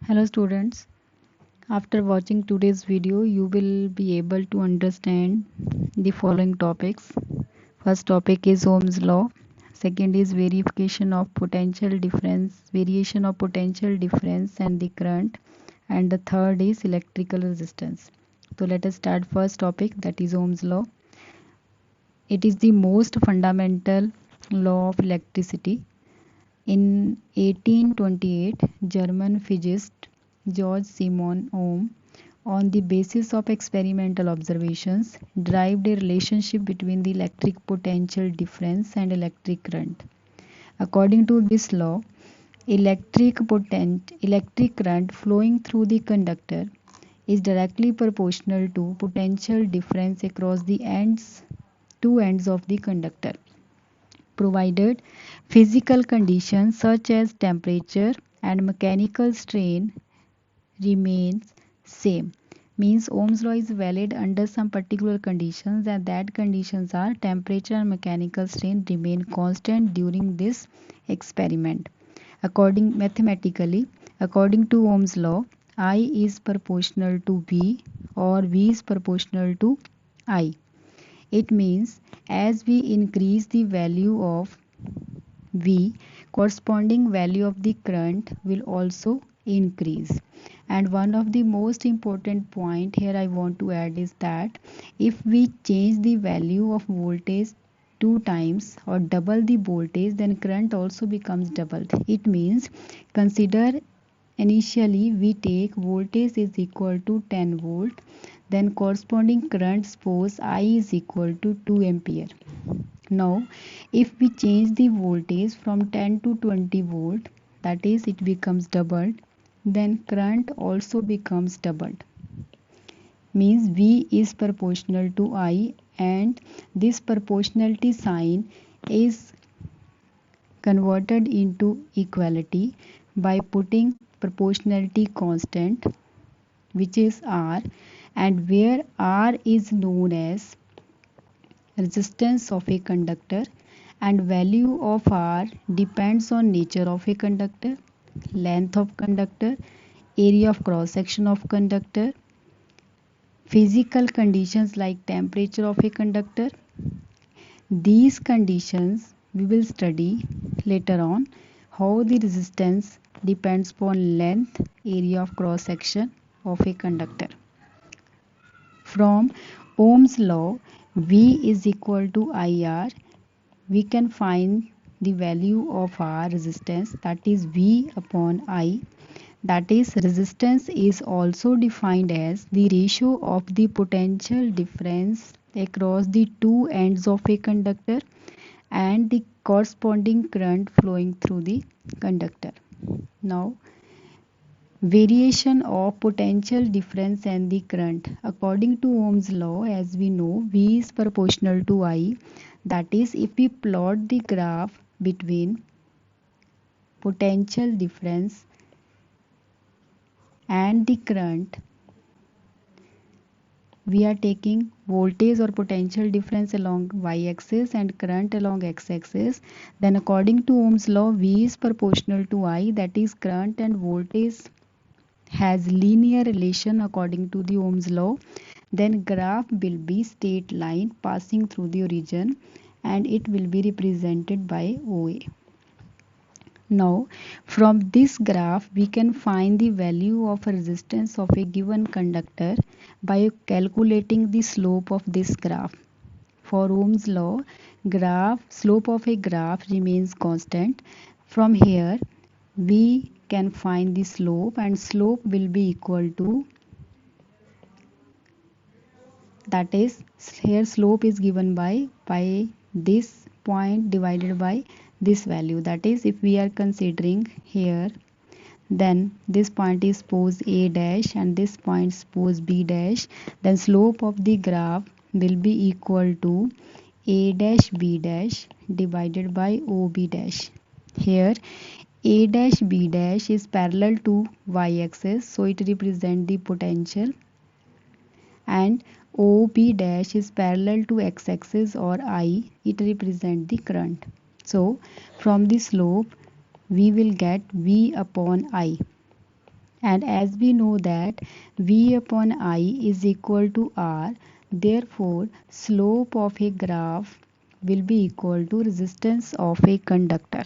Hello students, after watching today's video you will be able to understand the following topics. First topic is Ohm's law, second is verification of potential difference, variation of potential difference and the current, and the third is electrical resistance. So let us start first topic, that is Ohm's law. It is the most fundamental law of electricity. In 1828, German physicist George Simon Ohm, on the basis of experimental observations, derived a relationship between the electric potential difference and electric current. According to this law, electric current flowing through the conductor is directly proportional to potential difference across the two ends of the conductor, provided physical conditions such as temperature and mechanical strain remains same. Means Ohm's law is valid under some particular conditions, and that conditions are temperature and mechanical strain remain constant during this experiment. According to Ohm's law, I is proportional to V or V is proportional to I. It means as we increase the value of V, corresponding value of the current will also increase. And one of the most important point here I want to add is that if we change the value of voltage two times or double the voltage, then current also becomes doubled. It means, consider initially we take voltage is equal to 10 volt, then corresponding current, suppose I is equal to 2 ampere. Now if we change the voltage from 10 to 20 volt, that is it becomes doubled, then current also becomes doubled. Means V is proportional to I, and this proportionality sign is converted into equality by putting proportionality constant, which is R, and where R is known as resistance of a conductor, and value of R depends on nature of a conductor, length of conductor, area of cross section of conductor, physical conditions like temperature of a conductor. These conditions we will study later on, how the resistance depends upon length, area of cross section of a conductor. From Ohm's law, V is equal to IR, we can find the value of our resistance, that is V upon I. That is, resistance is also defined as the ratio of the potential difference across the two ends of a conductor and the corresponding current flowing through the conductor. Now, variation of potential difference and the current. According to Ohm's law, as we know, V is proportional to I. That is, if we plot the graph between potential difference and the current, we are taking voltage or potential difference along y-axis and current along x-axis, then according to Ohm's law, V is proportional to I, that is current and voltage has linear relation according to the Ohm's law, then graph will be straight line passing through the origin and it will be represented by OA. Now from this graph we can find the value of a resistance of a given conductor by calculating the slope of this graph. For Ohm's law, slope of a graph remains constant. From here we can find the slope, and slope will be equal to, that is here slope is given by this point divided by this value. That is, if we are considering here, then this point is suppose A dash and this point suppose B dash, then slope of the graph will be equal to A dash B dash divided by OB dash. Here A dash B dash is parallel to y-axis, so it represents the potential, and OB dash is parallel to x-axis or I, it represents the current. So from the slope we will get V upon I, And as we know that V upon I is equal to R, therefore slope of a graph will be equal to resistance of a conductor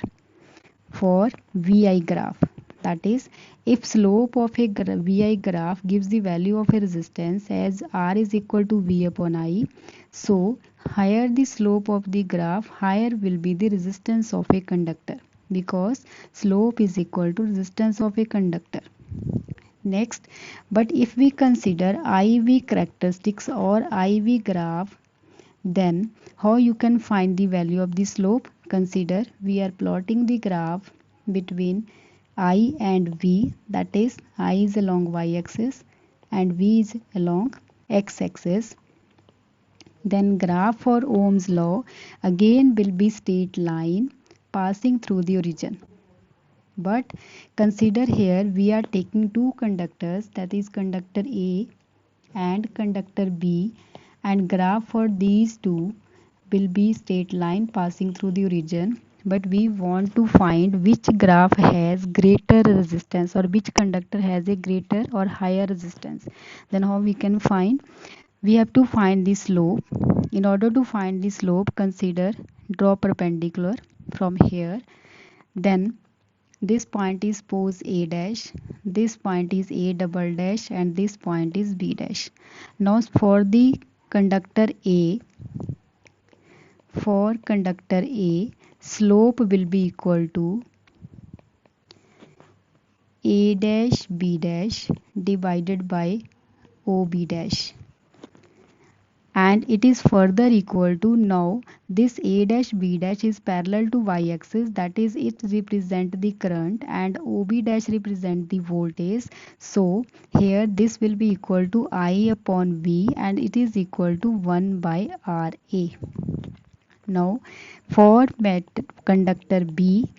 for VI graph. That is, if slope of a VI graph gives the value of a resistance as R is equal to V upon I, so higher the slope of the graph, higher will be the resistance of a conductor, because slope is equal to resistance of a conductor. Next, but if we consider IV characteristics or IV graph, then how you can find the value of the slope? Consider we are plotting the graph between I and V, that is I is along y-axis and V is along x-axis. Then graph for Ohm's law again will be straight line passing through the origin. But consider here we are taking two conductors, that is conductor A and conductor B, and graph for these two will be straight line passing through the origin. But we want to find which graph has greater resistance or which conductor has a greater or higher resistance. Then how we can find? We have to find the slope. In order to find the slope, consider draw perpendicular from here. Then this point is pose A dash, this point is A double dash, and this point is B dash. Now for conductor A, slope will be equal to A dash B dash divided by OB dash. And it is further equal to, now this A dash B dash is parallel to y-axis, that is it represent the current, and OB dash represent the voltage. So here this will be equal to I upon V, and it is equal to 1 by RA. Now for conductor B,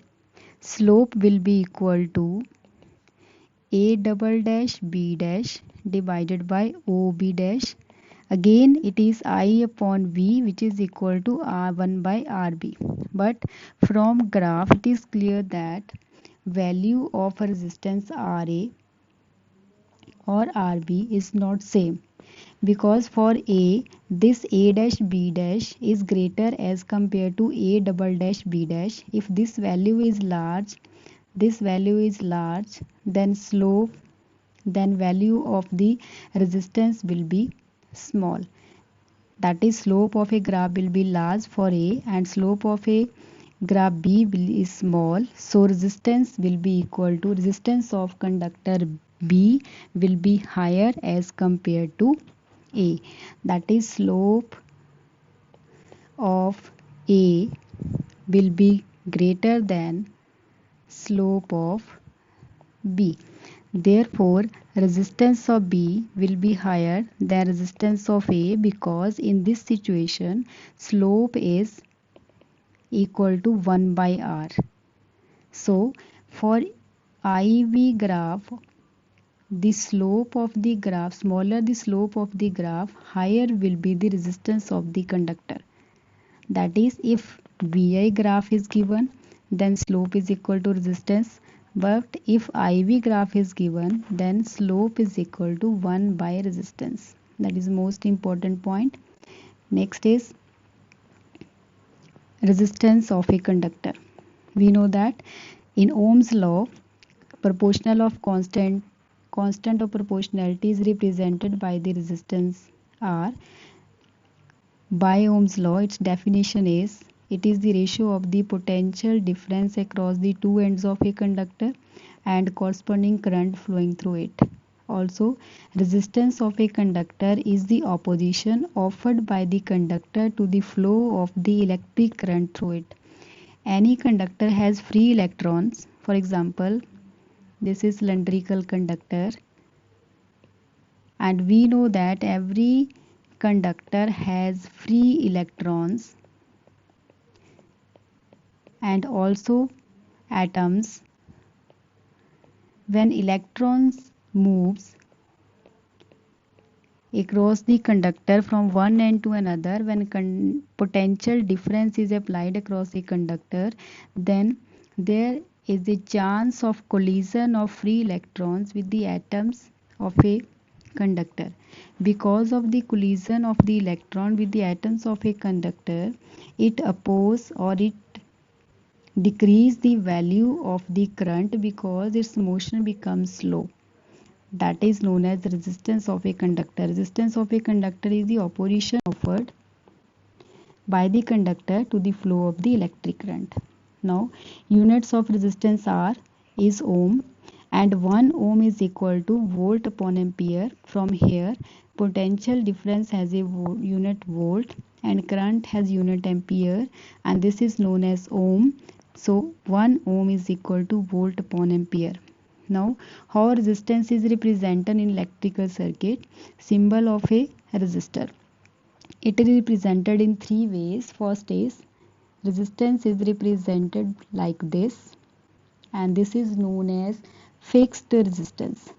slope will be equal to A double dash B dash divided by OB dash. Again it is I upon V, which is equal to R1 by RB. But from graph it is clear that value of resistance RA or RB is not same, because for A, this A dash B dash is greater as compared to A double dash B dash. If this value is large, then value of the resistance will be small. That is, slope of a graph will be large for A and slope of a graph B is small. So resistance will be equal to, resistance of conductor B will be higher as compared to A. That is, slope of A will be greater than slope of B. Therefore, resistance of B will be higher than resistance of A, because in this situation slope is equal to 1 by R. So for IV graph, the slope of the graph, smaller the slope of the graph, higher will be the resistance of the conductor. That is, if VI graph is given, then slope is equal to resistance. But if IV graph is given, then slope is equal to 1 by resistance. That is most important point. Next is resistance of a conductor. We know that in Ohm's law, proportional of constant of proportionality is represented by the resistance R. By Ohm's law, its definition is, it is the ratio of the potential difference across the two ends of a conductor and corresponding current flowing through it. Also, resistance of a conductor is the opposition offered by the conductor to the flow of the electric current through it. Any conductor has free electrons. For example, this is cylindrical conductor, and we know that every conductor has free electrons and also atoms. When electrons moves across the conductor from one end to another, when potential difference is applied across the conductor, then there is the chance of collision of free electrons with the atoms of a conductor. Because of the collision of the electron with the atoms of a conductor, it opposes or it decrease the value of the current because its motion becomes slow. That is known as resistance of a conductor. Resistance of a conductor is the opposition offered by the conductor to the flow of the electric current. Now, units of resistance are is ohm, and 1 ohm is equal to volt upon ampere. From here, potential difference has a unit volt and current has unit ampere, and this is known as ohm. So 1 ohm is equal to volt upon ampere. Now, how resistance is represented in electrical circuit? Symbol of a resistor. It is represented in three ways. First is resistance is represented like this, and this is known as fixed resistance.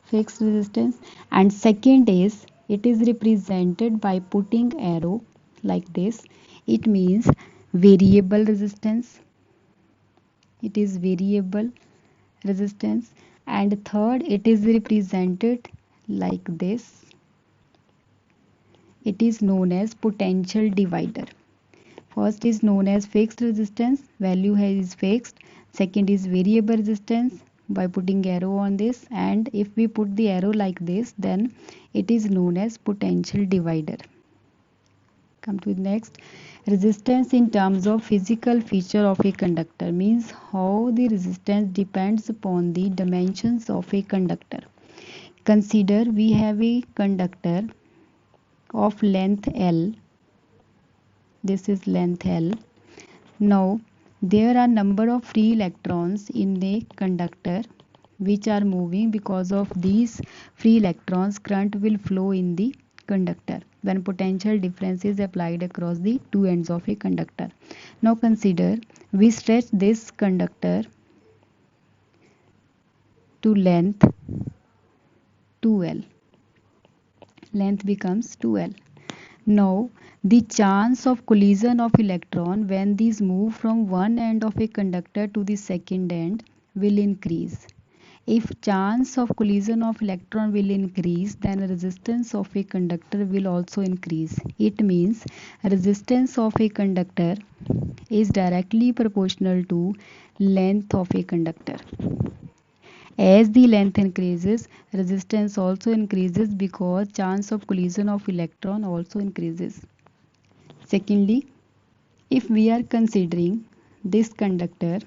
Fixed resistance. And second is it is represented by putting arrow like this. It means variable resistance. It is variable resistance. And third, it is represented like this. It is known as potential divider. First is known as fixed resistance, value is fixed. Second is variable resistance by putting arrow on this, and if we put the arrow like this, then it is known as potential divider. Come to the next. Resistance in terms of physical feature of a conductor means how the resistance depends upon the dimensions of a conductor. Consider we have a conductor of length L. This is length L. Now, there are number of free electrons in the conductor which are moving. Because of these free electrons, current will flow in the conductor when potential difference is applied across the two ends of a conductor. Now consider we stretch this conductor to length 2L. Length becomes 2L. Now, the chance of collision of electron when these move from one end of a conductor to the second end will increase. If chance of collision of electron will increase, then resistance of a conductor will also increase. It means resistance of a conductor is directly proportional to length of a conductor. As the length increases, resistance also increases because chance of collision of electron also increases. Secondly, if we are considering this conductor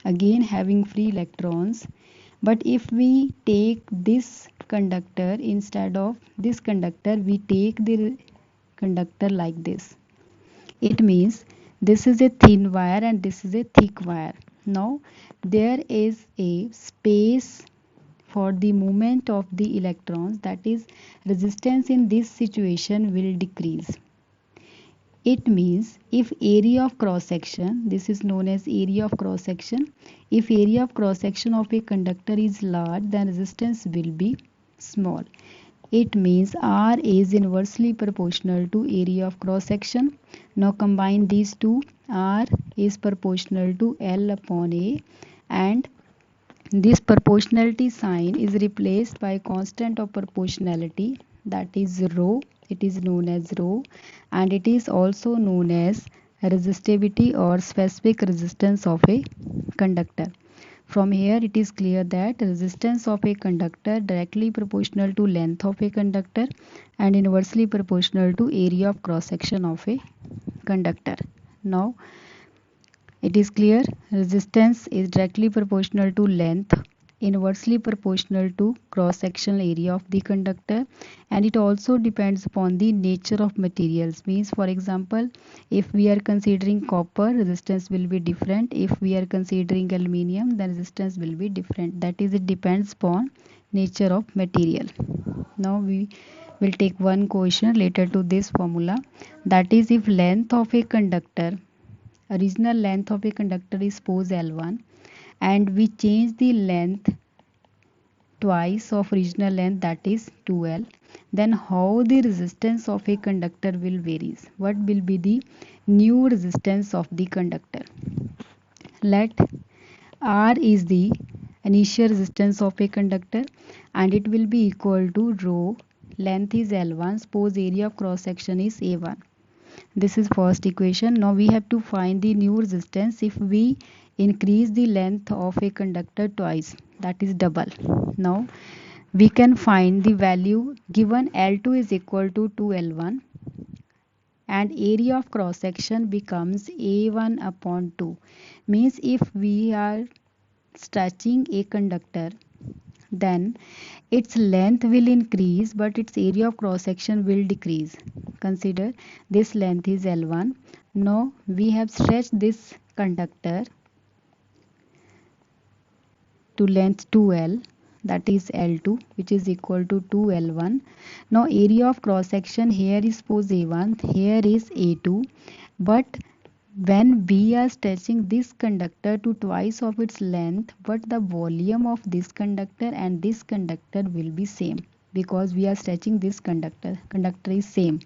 again having free electrons, but if we take this conductor instead of this conductor, we take the conductor like this. It means this is a thin wire and this is a thick wire. Now there is a space for the movement of the electrons, that is resistance in this situation will decrease. It means if area of cross section, this is known as area of cross section, if area of cross section of a conductor is large, then resistance will be small. It means R is inversely proportional to area of cross section. Now combine these two. R is proportional to L upon A, and this proportionality sign is replaced by constant of proportionality, that is rho. It is known as rho, and it is also known as resistivity or specific resistance of a conductor. From here it is clear that resistance of a conductor directly proportional to length of a conductor and inversely proportional to area of cross section of a conductor. Now it is clear resistance is directly proportional to length, inversely proportional to cross sectional area of the conductor, and it also depends upon the nature of materials. Means, for example, if we are considering copper, resistance will be different. If we are considering aluminium, the resistance will be different. That is, it depends upon nature of material. Now we will take one question related to this formula, that is, if length of a conductor, original length of a conductor is suppose L1, and we change the length twice of original length, that is 2L, then how the resistance of a conductor will varies. What will be the new resistance of the conductor? Let R is the initial resistance of a conductor and it will be equal to rho, length is L1, suppose area of cross section is A1. This is first equation. Now we have to find the new resistance if we increase the length of a conductor twice, that is double. Now we can find the value given L2 is equal to 2L1 and area of cross section becomes A1 upon 2. Means if we are stretching a conductor, then its length will increase but its area of cross section will decrease. Consider this length is L1. Now we have stretched this conductor to length 2L, that is L2, which is equal to 2L1. Now area of cross section here is suppose A1, here is A2, but when we are stretching this conductor to twice of its length, but the volume of this conductor and this conductor will be same because we are stretching this conductor is same,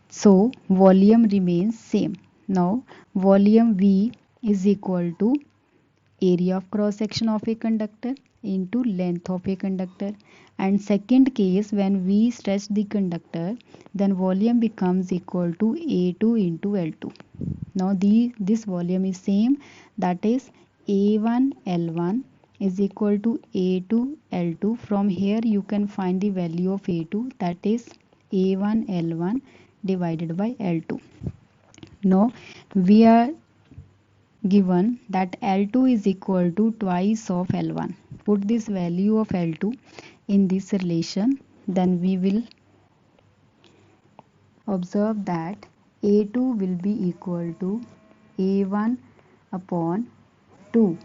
so volume remains same. Now volume V is equal to area of cross section of a conductor into length of a conductor, and second case when we stretch the conductor, then volume becomes equal to A2 into L2. Now this volume is same, that is A1 L1 is equal to A2 L2. From here you can find the value of A2, that is A1 L1 divided by L2. Now we are given that L2 is equal to twice of L1. Put this value of L2 in this relation, then we will observe that A2 will be equal to A1 upon 2.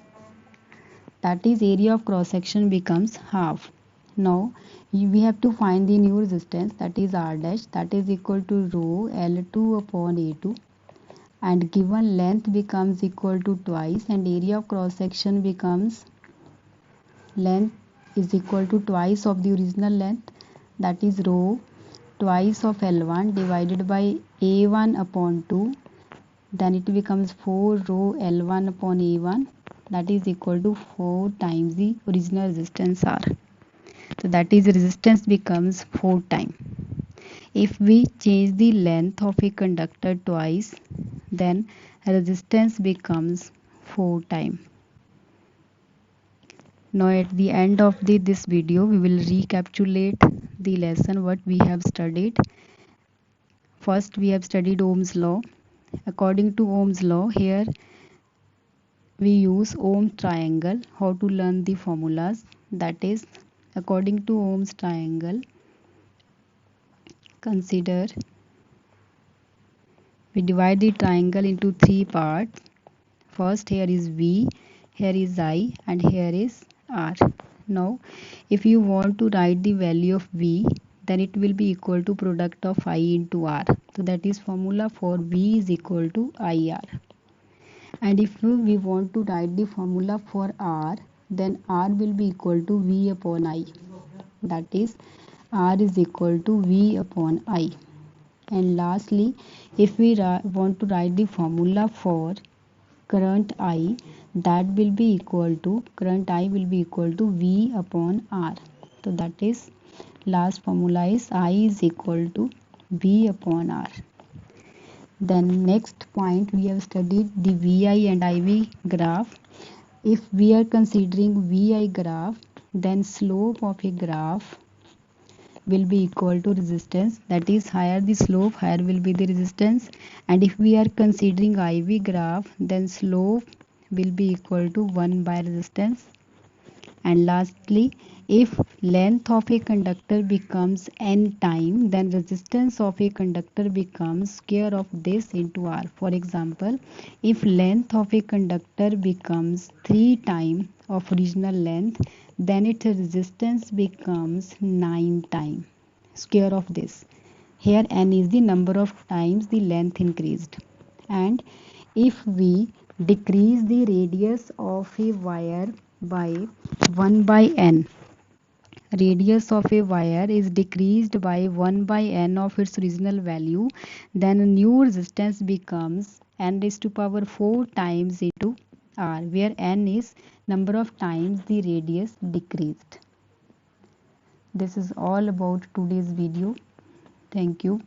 That is area of cross section becomes half. Now we have to find the new resistance, that is R dash, that is equal to rho L2 upon A2, and given length becomes equal to twice and area of cross section becomes length is equal to twice of the original length, that is rho twice of L1 divided by A1 upon 2, then it becomes 4 rho L1 upon A1, that is equal to 4 times the original resistance R. So that is resistance becomes 4 times. If we change the length of a conductor twice, then resistance becomes 4 times. Now at the end of this video we will recapitulate the lesson what we have studied. First we have studied Ohm's law. According to Ohm's law, here we use Ohm's triangle. How to learn the formulas? That is, according to Ohm's triangle, consider we divide the triangle into 3 parts. First here is V, here is I, and here is R. Now if you want to write the value of V, then it will be equal to product of I into R. So that is formula for V is equal to IR. And if we want to write the formula for R, then R will be equal to V upon I. That is R is equal to V upon I. And lastly, if we want to write the formula for current I, that will be equal to current I will be equal to V upon R. So that is last formula is I is equal to V upon R. Then next point we have studied the VI and IV graph. If we are considering VI graph, then slope of a graph will be equal to resistance, that is higher the slope higher will be the resistance. And if we are considering IV graph, then slope will be equal to 1 by resistance. And lastly, if length of a conductor becomes n time, then resistance of a conductor becomes square of this into R. For example, if length of a conductor becomes 3 times of original length, then its resistance becomes 9 times square of this. Here n is the number of times the length increased. And if we decrease the radius of a wire by 1 by n, radius of a wire is decreased by 1 by n of its original value, then new resistance becomes n raised to power 4 times into r, where n is number of times the radius decreased. This is all about today's video. Thank you.